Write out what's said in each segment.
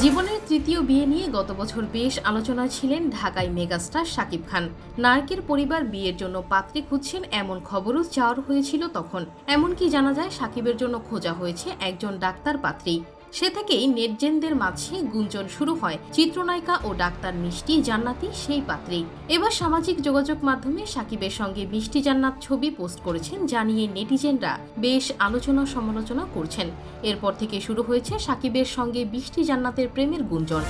জীবনের তৃতীয় বিয়ে নিয়ে গত বছর বেশ আলোচনায় ছিলেন ঢাকায় মেগাস্টার শাকিব খান। নায়কের পরিবার বিয়ের জন্য পাত্রী খুঁজছেন এমন খবরও চাওয়া হয়েছিল তখন। এমনকি জানা যায় শাকিবের জন্য খোঁজা হয়েছে একজন ডাক্তার পাত্রী। সে থেকেই নেটজেনদের মাঝে গুঞ্জন শুরু হয় চিত্রনায়িকা ও ডাক্তার মিষ্টি জান্নাতি সেই পাত্রী। এবার সামাজিক যোগাযোগ মাধ্যমে শাকিবের সঙ্গে মিষ্টি জান্নাত ছবি পোস্ট করেছেন, জানিয়ে নেটিজেনরা বেশ আলোচনা সমালোচনা করছেন। এরপর থেকে শুরু হয়েছে শাকিবের সঙ্গে মিষ্টি জান্নাতের প্রেমের গুঞ্জন।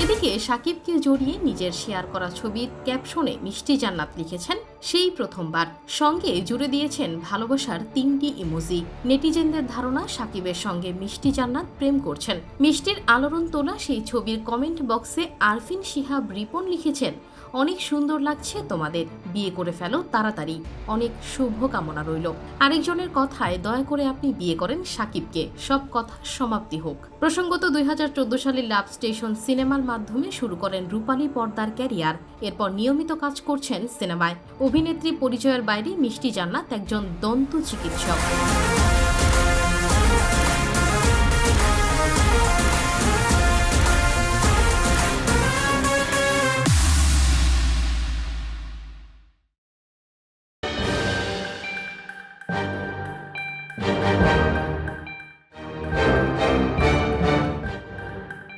এদিকে শাকিবকে জড়িয়ে নিজের শেয়ার করা ছবির ক্যাপশনে মিষ্টি জান্নাত লিখেছেন সেই প্রথমবার, সঙ্গে জুড়ে দিয়েছেন ভালোবাসার 3টি ইমোজি। নেটিজেনদের ধারণা শাকিবের সঙ্গে মিষ্টি জান্নাত প্রেম করছেন। মিষ্টির আলোড়ন তোলা সেই ছবির কমেন্ট বক্সে আরফিন শিহাব রিপন লিখেছেন, অনেক সুন্দর লাগছে তোমাদের, বিয়ে করে ফেলো তাড়াতাড়ি, অনেক শুভ কামনা রইল। আরেকজনের কথায়, দয়া করে আপনি বিয়ে করেন শাকিবকে, সব কথা সমাপ্তি হোক। প্রসঙ্গত 2014 সালে লাভ স্টেশন সিনেমার মাধ্যমে শুরু করেন রূপালী পর্দার ক্যারিয়ার। এরপর নিয়মিত কাজ করছেন সিনেমায়। অভিনেত্রী পরিচয়ের বাইরে মিষ্টি জান্নাত একজন দন্ত চিকিৎসক।